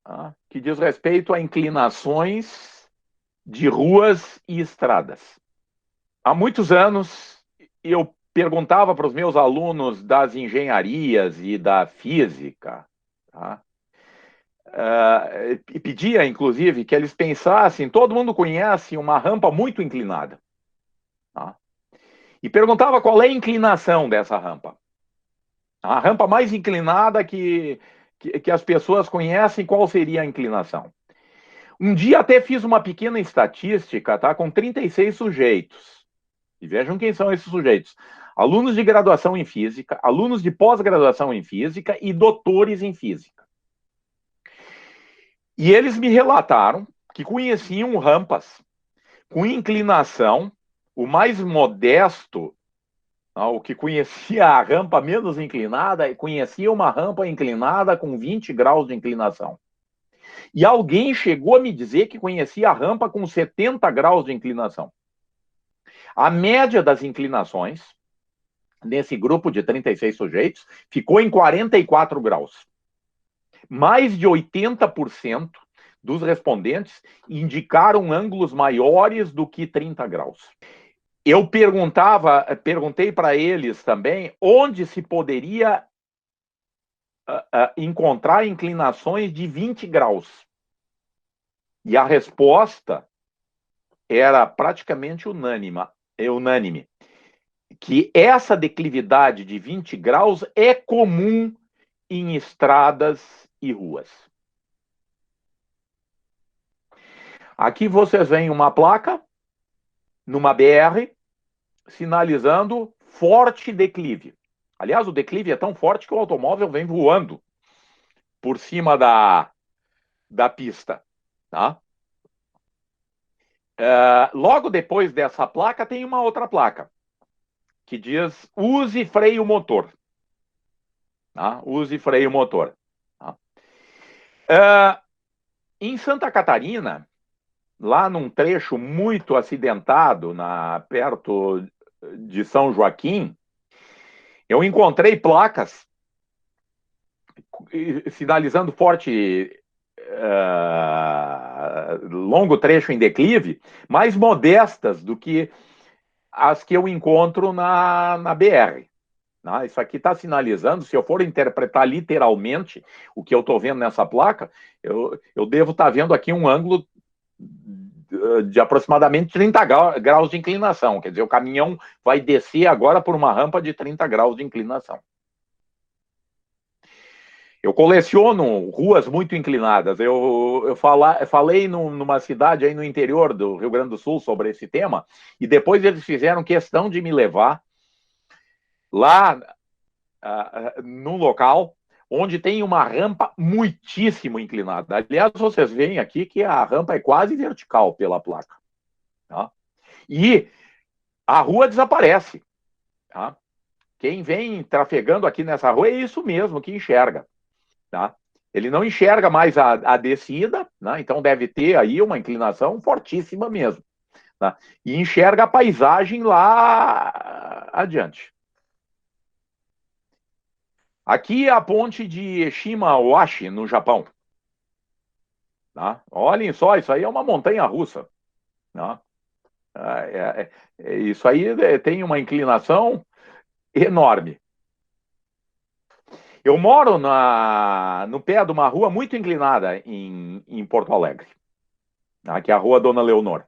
tá? Que diz respeito a inclinações de ruas e estradas. Há muitos anos eu perguntava para os meus alunos das engenharias e da física, tá? E pedia, inclusive, que eles pensassem, todo mundo conhece uma rampa muito inclinada, tá? E perguntava qual é a inclinação dessa rampa. A rampa mais inclinada que as pessoas conhecem, qual seria a inclinação? Um dia até fiz uma pequena estatística, tá, com 36 sujeitos. E vejam quem são esses sujeitos. Alunos de graduação em física, alunos de pós-graduação em física e doutores em física. E eles me relataram que conheciam rampas com inclinação, o mais modesto, o que conhecia a rampa menos inclinada, conhecia uma rampa inclinada com 20 graus de inclinação. E alguém chegou a me dizer que conhecia a rampa com 70 graus de inclinação. A média das inclinações, nesse grupo de 36 sujeitos, ficou em 44 graus. Mais de 80% dos respondentes indicaram ângulos maiores do que 30 graus. Eu perguntei para eles também onde se poderia encontrar inclinações de 20 graus. E a resposta era praticamente unânime, que essa declividade de 20 graus é comum em estradas e ruas. Aqui vocês veem uma placa numa BR sinalizando forte declive. Aliás, o declive é tão forte que o automóvel vem voando por cima da pista, tá? Logo depois dessa placa tem uma outra placa que diz use freio motor. Tá? Use freio motor. Tá? Em Santa Catarina, lá num trecho muito acidentado, perto de São Joaquim, eu encontrei placas sinalizando forte, longo trecho em declive, mais modestas do que as que eu encontro na BR. Isso aqui está sinalizando, se eu for interpretar literalmente o que eu estou vendo nessa placa, eu devo estar vendo aqui um ângulo de aproximadamente 30 graus de inclinação. Quer dizer, o caminhão vai descer agora por uma rampa de 30 graus de inclinação. Eu coleciono ruas muito inclinadas. Eu falei numa cidade aí no interior do Rio Grande do Sul sobre esse tema, e depois eles fizeram questão de me levar lá num local onde tem uma rampa muitíssimo inclinada. Aliás, vocês veem aqui que a rampa é quase vertical pela placa. Tá? E a rua desaparece. Tá? Quem vem trafegando aqui nessa rua é isso mesmo que enxerga. Tá? Ele não enxerga mais a descida, né? Então deve ter aí uma inclinação fortíssima mesmo. Tá? E enxerga a paisagem lá adiante. Aqui é a ponte de Shimawashi, no Japão. Tá? Olhem só, isso aí é uma montanha russa. Tá? Isso aí tem uma inclinação enorme. Eu moro no pé de uma rua muito inclinada em Porto Alegre, tá? Que é a Rua Dona Leonor.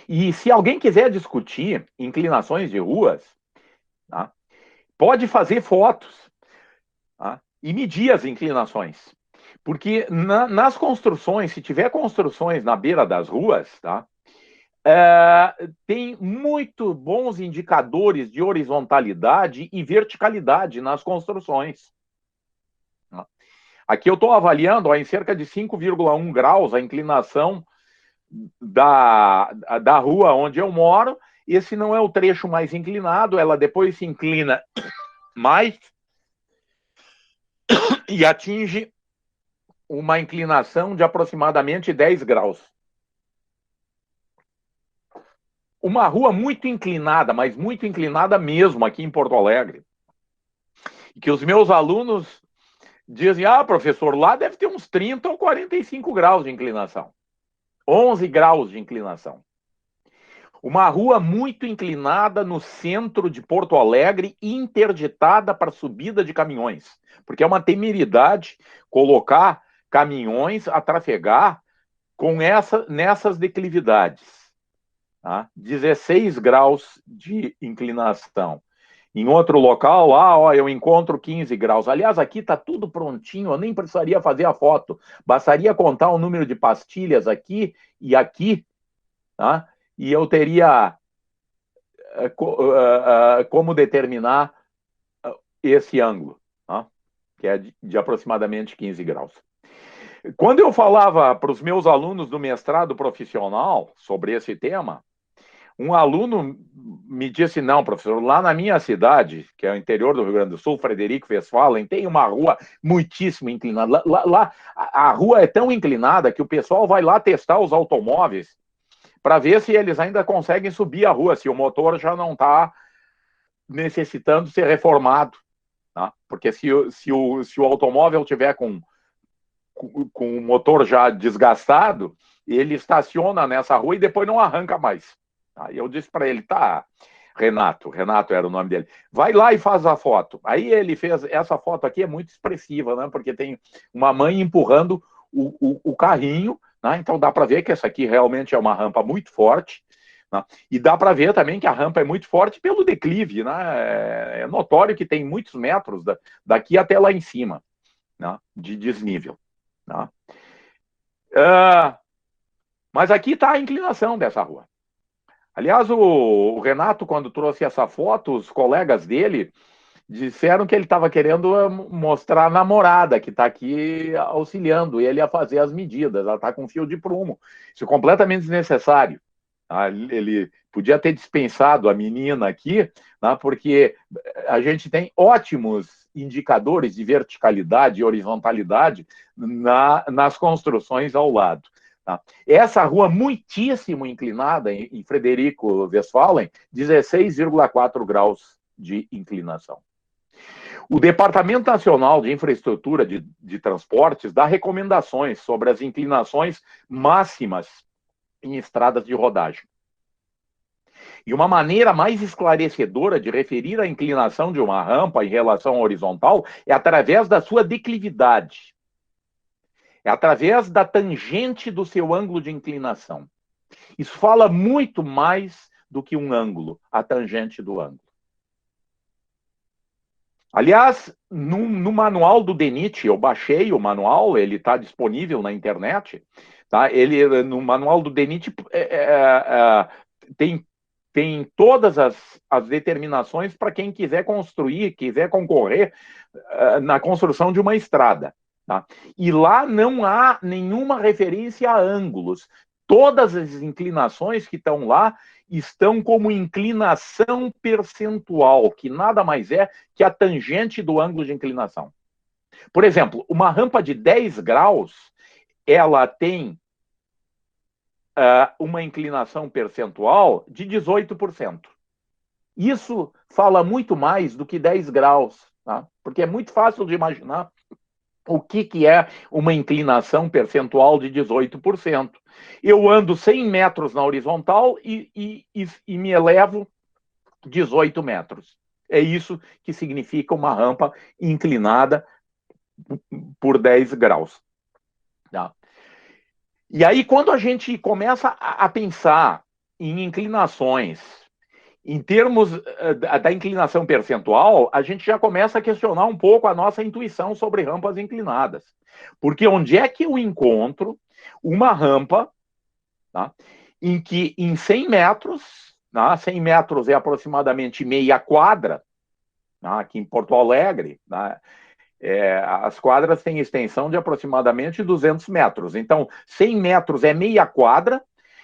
E se alguém quiser discutir inclinações de ruas, tá? Pode fazer fotos, tá? E medir as inclinações. Porque nas construções, se tiver construções na beira das ruas, tá? Tem muito bons indicadores de horizontalidade e verticalidade nas construções. Tá? Aqui eu estou avaliando em cerca de 5,1 graus a inclinação da rua onde eu moro. Esse não é o trecho mais inclinado, ela depois se inclina mais e atinge uma inclinação de aproximadamente 10 graus. Uma rua muito inclinada, mas muito inclinada mesmo aqui em Porto Alegre, que os meus alunos dizem, professor, lá deve ter uns 30 ou 45 graus de inclinação. 11 graus de inclinação. Uma rua muito inclinada no centro de Porto Alegre, interditada para subida de caminhões. Porque é uma temeridade colocar caminhões a trafegar nessas declividades. Tá? 16 graus de inclinação. Em outro local, eu encontro 15 graus. Aliás, aqui está tudo prontinho, eu nem precisaria fazer a foto. Bastaria contar o número de pastilhas aqui e aqui, tá? E eu teria como determinar esse ângulo, tá? Que é de aproximadamente 15 graus. Quando eu falava para os meus alunos do mestrado profissional sobre esse tema, um aluno me disse, não, professor, lá na minha cidade, que é o interior do Rio Grande do Sul, Frederico Westphalen, tem uma rua muitíssimo inclinada. Lá a rua é tão inclinada que o pessoal vai lá testar os automóveis para ver se eles ainda conseguem subir a rua, se o motor já não está necessitando ser reformado. Tá? Porque se o automóvel tiver com o motor já desgastado, ele estaciona nessa rua e depois não arranca mais. Aí eu disse para ele, tá, Renato era o nome dele, vai lá e faz a foto. Aí ele fez, essa foto aqui é muito expressiva, né? Porque tem uma mãe empurrando o carrinho, né? Então dá para ver que essa aqui realmente é uma rampa muito forte, né? E dá para ver também que a rampa é muito forte pelo declive, né? É notório que tem muitos metros daqui até lá em cima, né? De desnível. Né? Mas aqui está a inclinação dessa rua. Aliás, o Renato, quando trouxe essa foto, os colegas dele disseram que ele estava querendo mostrar a namorada, que está aqui auxiliando ele a fazer as medidas. Ela está com fio de prumo. Isso é completamente desnecessário. Ele podia ter dispensado a menina aqui, né, porque a gente tem ótimos indicadores de verticalidade e horizontalidade nas construções ao lado. Tá? Essa rua muitíssimo inclinada em Frederico Westphalen, 16,4 graus de inclinação. O Departamento Nacional de Infraestrutura de Transportes dá recomendações sobre as inclinações máximas em estradas de rodagem. E uma maneira mais esclarecedora de referir a inclinação de uma rampa em relação à horizontal é através da sua declividade. É através da tangente do seu ângulo de inclinação. Isso fala muito mais do que um ângulo, a tangente do ângulo. Aliás, no manual do DENIT, eu baixei o manual, ele está disponível na internet. Tá? No manual do DENIT tem todas as determinações para quem quiser construir, quiser concorrer na construção de uma estrada. Tá? E lá não há nenhuma referência a ângulos. Todas as inclinações que estão lá estão como inclinação percentual, que nada mais é que a tangente do ângulo de inclinação. Por exemplo, uma rampa de 10 graus, ela tem uma inclinação percentual de 18%. Isso fala muito mais do que 10 graus, tá? Porque é muito fácil de imaginar o que é uma inclinação percentual de 18%. Eu ando 100 metros na horizontal e me elevo 18 metros. É isso que significa uma rampa inclinada por 10 graus. Tá? E aí, quando a gente começa a pensar em inclinações, em termos da inclinação percentual, a gente já começa a questionar um pouco a nossa intuição sobre rampas inclinadas. Porque onde é que eu encontro uma rampa, tá, em que em 100 metros, tá, 100 metros é aproximadamente meia quadra, tá, aqui em Porto Alegre, tá, as quadras têm extensão de aproximadamente 200 metros. Então, 100 metros é meia quadra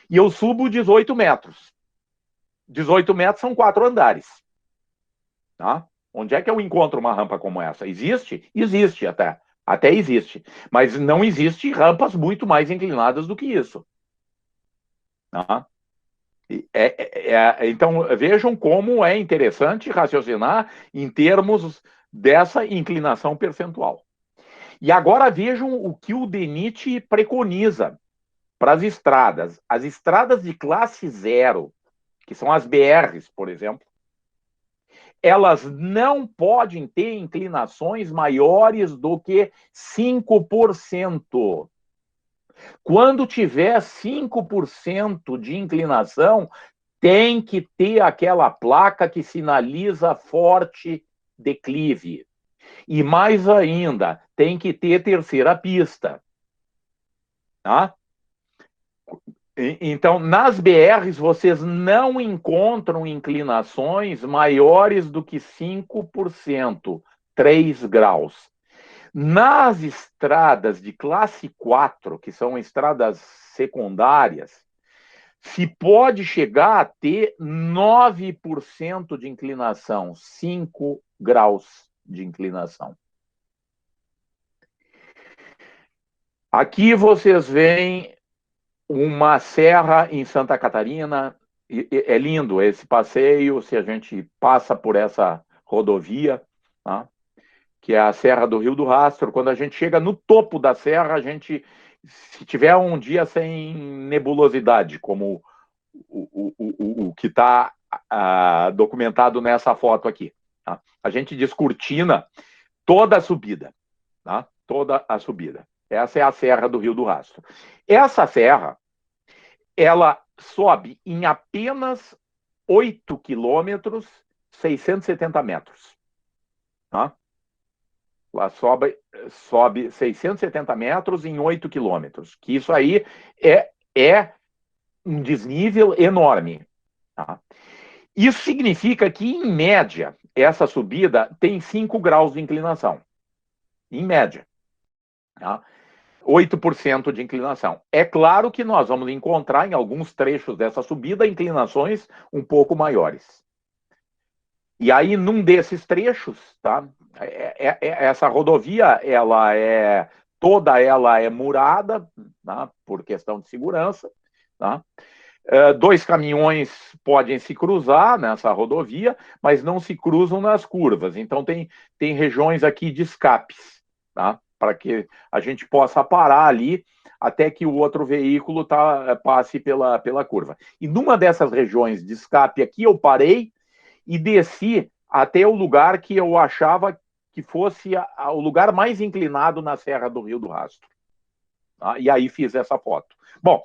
e eu subo 18 metros. 18 metros são 4 andares. Tá? Onde é que eu encontro uma rampa como essa? Existe? Existe até. Até existe. Mas não existe rampas muito mais inclinadas do que isso. Tá? Então, vejam como é interessante raciocinar em termos dessa inclinação percentual. E agora vejam o que o DENIT preconiza para as estradas. As estradas de classe zero, que são as BRs, por exemplo, elas não podem ter inclinações maiores do que 5%. Quando tiver 5% de inclinação, tem que ter aquela placa que sinaliza forte declive. E mais ainda, tem que ter terceira pista. Tá? Então, nas BRs, vocês não encontram inclinações maiores do que 5%, 3 graus. Nas estradas de classe 4, que são estradas secundárias, se pode chegar a ter 9% de inclinação, 5 graus de inclinação. Aqui vocês veem uma serra em Santa Catarina. É lindo esse passeio, se a gente passa por essa rodovia, tá? Que é a Serra do Rio do Rastro. Quando a gente chega no topo da serra, a gente, se tiver um dia sem nebulosidade, como o que está documentado nessa foto aqui, tá? A gente descortina toda a subida, tá? Toda a subida. Essa é a Serra do Rio do Rastro. Essa serra, ela sobe em apenas 8 quilômetros, 670 metros. Tá? Ela sobe 670 metros em 8 quilômetros, que isso aí é um desnível enorme. Tá? Isso significa que, em média, essa subida tem 5 graus de inclinação. Em média. Tá? 8% de inclinação. É claro que nós vamos encontrar em alguns trechos dessa subida inclinações um pouco maiores. E aí, num desses trechos, tá? Essa rodovia, toda ela é murada, tá? Por questão de segurança, tá? 2 caminhões podem se cruzar nessa rodovia, mas não se cruzam nas curvas. Então, tem regiões aqui de escapes, tá? Para que a gente possa parar ali até que o outro veículo passe pela curva. E numa dessas regiões de escape aqui, eu parei e desci até o lugar que eu achava que fosse o lugar mais inclinado na Serra do Rio do Rastro. Tá? E aí fiz essa foto. Bom,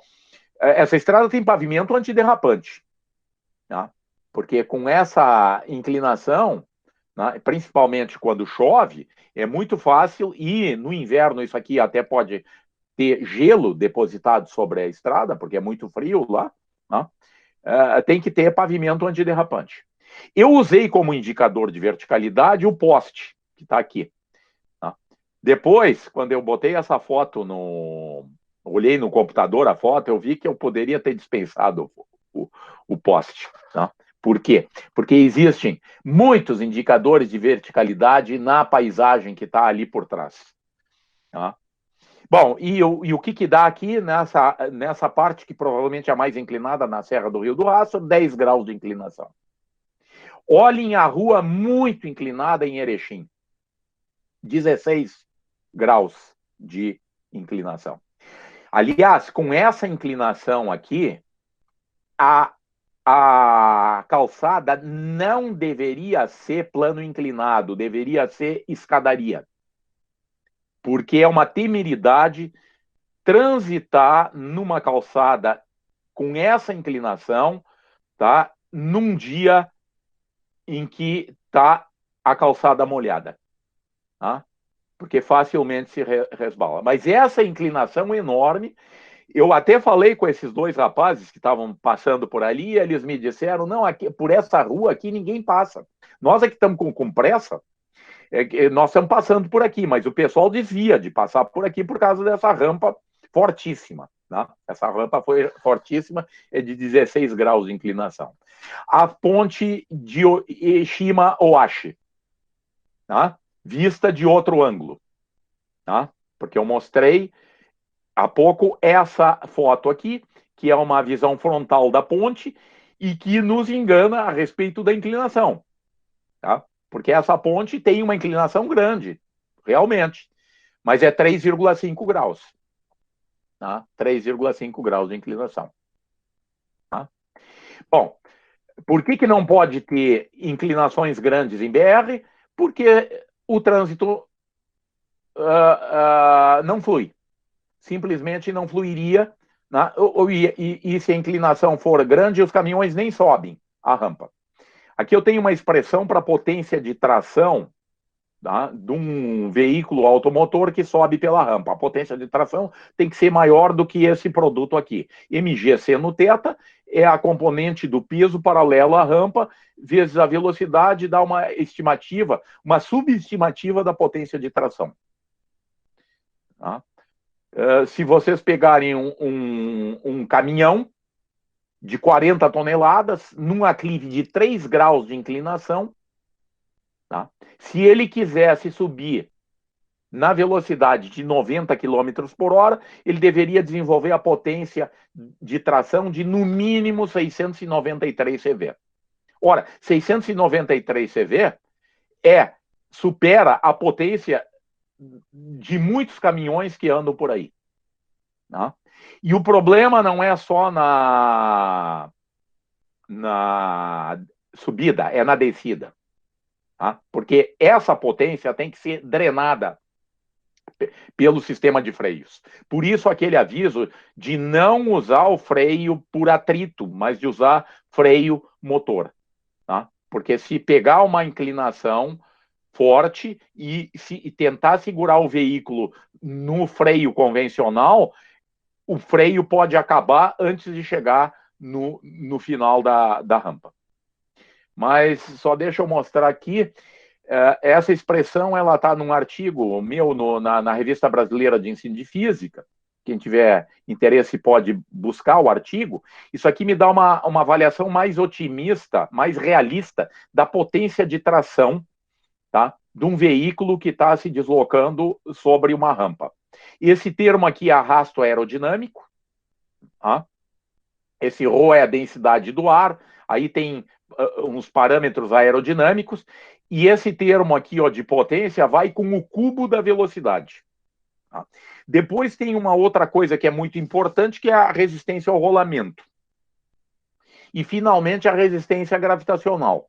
essa estrada tem pavimento antiderrapante, tá? Porque com essa inclinação, né, principalmente quando chove, é muito fácil, e no inverno isso aqui até pode ter gelo depositado sobre a estrada, porque é muito frio lá, né? Tem que ter pavimento antiderrapante. Eu usei como indicador de verticalidade o poste, que está aqui. Tá? Depois, quando eu botei essa foto olhei no computador a foto, eu vi que eu poderia ter dispensado o poste. Tá? Por quê? Porque existem muitos indicadores de verticalidade na paisagem que está ali por trás. Tá? Bom, e o que dá aqui nessa parte que provavelmente é a mais inclinada na Serra do Rio do Rastro, 10 graus de inclinação. Olhem a rua muito inclinada em Erechim, 16 graus de inclinação. Aliás, com essa inclinação aqui, a calçada não deveria ser plano inclinado, deveria ser escadaria. Porque é uma temeridade transitar numa calçada com essa inclinação, tá? Num dia em que está a calçada molhada, tá? Porque facilmente se resbala. Mas essa inclinação enorme, eu até falei com esses 2 rapazes que estavam passando por ali, e eles me disseram, não, aqui, por essa rua aqui ninguém passa. Nós é que estamos com pressa, nós estamos passando por aqui, mas o pessoal desvia de passar por aqui por causa dessa rampa fortíssima. Né? Essa rampa foi fortíssima, é de 16 graus de inclinação. A ponte de Shima-Oashi, tá? Vista de outro ângulo. Tá? Porque eu mostrei há pouco essa foto aqui, que é uma visão frontal da ponte e que nos engana a respeito da inclinação. Tá? Porque essa ponte tem uma inclinação grande, realmente. mas é 3,5 graus. Tá? 3,5 graus de inclinação. Tá? Bom, por que não pode ter inclinações grandes em BR? Porque o trânsito não flui. Simplesmente não fluiria, né? E se a inclinação for grande, os caminhões nem sobem a rampa. Aqui eu tenho uma expressão para potência de tração, tá, de um veículo automotor que sobe pela rampa. A potência de tração tem que ser maior do que esse produto aqui. mg seno θ é a componente do peso paralelo à rampa, vezes a velocidade, dá uma estimativa, uma subestimativa da potência de tração. Tá? Se vocês pegarem um caminhão de 40 toneladas, num aclive de 3 graus de inclinação, tá? Se ele quisesse subir na velocidade de 90 km por hora, ele deveria desenvolver a potência de tração de, no mínimo, 693 CV. Ora, 693 CV supera a potência de muitos caminhões que andam por aí. Tá? E o problema não é só na subida, é na descida. Tá? Porque essa potência tem que ser drenada pelo sistema de freios. Por isso, aquele aviso de não usar o freio por atrito, mas de usar freio motor. Tá? Porque se pegar uma inclinação forte e tentar segurar o veículo no freio convencional, o freio pode acabar antes de chegar no final da rampa. Mas só deixa eu mostrar aqui, essa expressão ela está num artigo meu na Revista Brasileira de Ensino de Física. Quem tiver interesse pode buscar o artigo. Isso aqui me dá uma avaliação mais otimista, mais realista da potência de tração, tá, de um veículo que está se deslocando sobre uma rampa. Esse termo aqui é arrasto aerodinâmico. Tá? Esse ρ é a densidade do ar. Aí tem uns parâmetros aerodinâmicos. E esse termo aqui, ó, de potência vai com o cubo da velocidade. Tá? Depois tem uma outra coisa que é muito importante, que é a resistência ao rolamento. E, finalmente, a resistência gravitacional.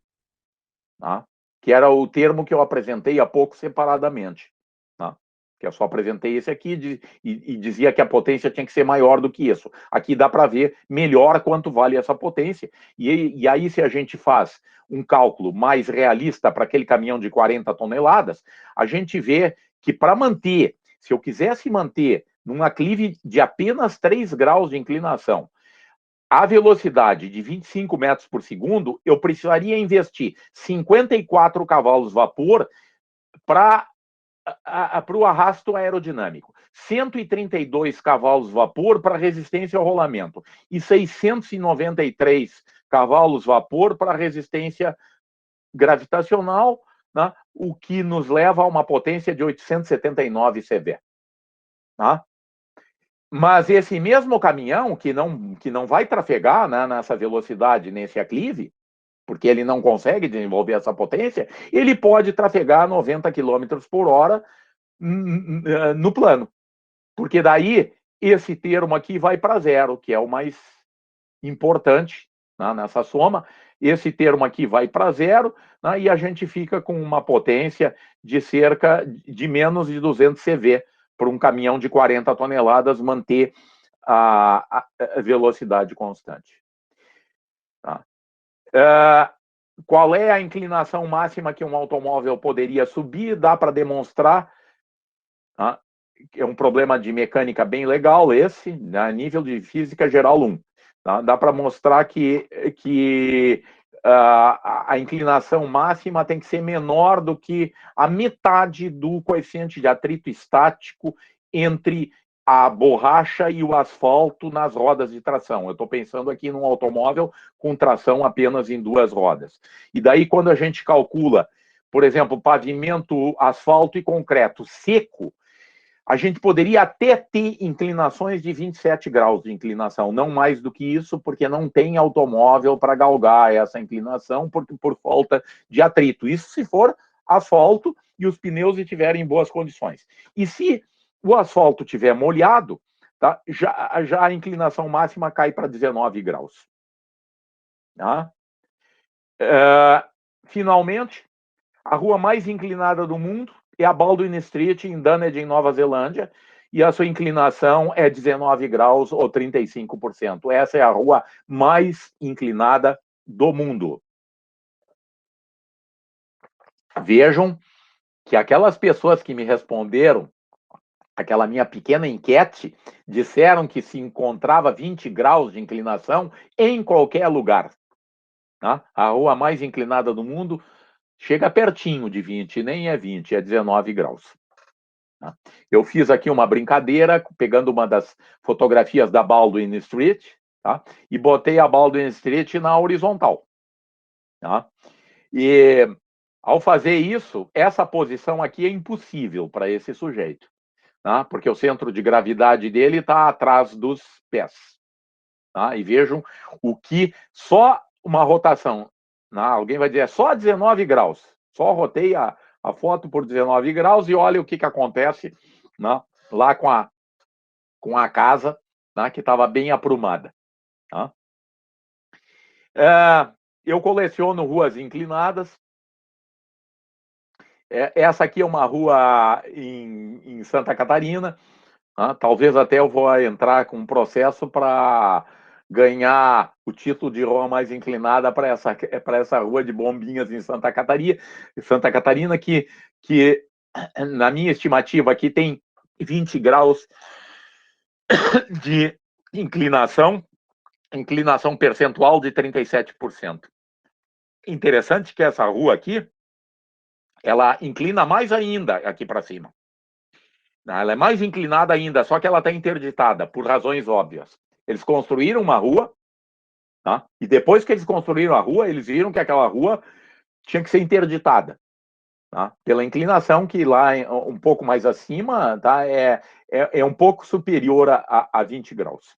Tá? Que era o termo que eu apresentei há pouco separadamente. Tá? Que eu só apresentei esse aqui e dizia que a potência tinha que ser maior do que isso. Aqui dá para ver melhor quanto vale essa potência. E aí, se a gente faz um cálculo mais realista para aquele caminhão de 40 toneladas, a gente vê que para manter, se eu quisesse manter num aclive de apenas 3 graus de inclinação, a velocidade de 25 metros por segundo, eu precisaria investir 54 cavalos vapor para o arrasto aerodinâmico, 132 cavalos vapor para resistência ao rolamento e 693 cavalos vapor para resistência gravitacional, né, o que nos leva a uma potência de 879 CV. Tá? Mas esse mesmo caminhão, que não vai trafegar, né, nessa velocidade, nesse aclive, porque ele não consegue desenvolver essa potência, ele pode trafegar 90 km por hora no plano. Porque daí, esse termo aqui vai para zero, que é o mais importante, né, nessa soma. Esse termo aqui vai para zero, né, e a gente fica com uma potência de cerca de menos de 200 CV, para um caminhão de 40 toneladas manter a velocidade constante. Tá? Qual é a inclinação máxima que um automóvel poderia subir? Dá para demonstrar. Tá? É um problema de mecânica bem legal esse, a nível de física geral 1. Tá? Dá para mostrar que a inclinação máxima tem que ser menor do que a metade do coeficiente de atrito estático entre a borracha e o asfalto nas rodas de tração. Eu estou pensando aqui num automóvel com tração apenas em 2 rodas. E daí, quando a gente calcula, por exemplo, pavimento, asfalto e concreto seco, a gente poderia até ter inclinações de 27 graus de inclinação, não mais do que isso, porque não tem automóvel para galgar essa inclinação por falta de atrito. Isso se for asfalto e os pneus estiverem em boas condições. E se o asfalto estiver molhado, tá, já a inclinação máxima cai para 19 graus. Tá? Finalmente, a rua mais inclinada do mundo é a Baldwin Street, em Dunedin, Nova Zelândia, e a sua inclinação é 19 graus ou 35%. Essa é a rua mais inclinada do mundo. Vejam que aquelas pessoas que me responderam, aquela minha pequena enquete, disseram que se encontrava 20 graus de inclinação em qualquer lugar. Tá? A rua mais inclinada do mundo chega pertinho de 20, nem é 20, é 19 graus. Tá? Eu fiz aqui uma brincadeira, pegando uma das fotografias da Baldwin Street, tá? E botei a Baldwin Street na horizontal. Tá? E ao fazer isso, essa posição aqui é impossível para esse sujeito, tá? Porque o centro de gravidade dele está atrás dos pés. Tá? E vejam o que só uma rotação, tá? Alguém vai dizer, é só 19 graus. Só rotei a foto por 19 graus e olha o que acontece, né, lá com a casa, né, que estava bem aprumada. Tá? Eu coleciono ruas inclinadas. Essa aqui é uma rua em Santa Catarina. Tá? Talvez até eu vou entrar com um processo para ganhar o título de rua mais inclinada para essa rua de Bombinhas em Santa Catarina, que na minha estimativa aqui tem 20 graus de inclinação percentual de 37%. Interessante que essa rua aqui, ela inclina mais ainda aqui para cima. Ela é mais inclinada ainda, só que ela está interditada, por razões óbvias. Eles construíram uma rua, tá? E depois que eles construíram a rua, eles viram que aquela rua tinha que ser interditada. Tá? Pela inclinação que lá, um pouco mais acima, tá? É um pouco superior a 20 graus.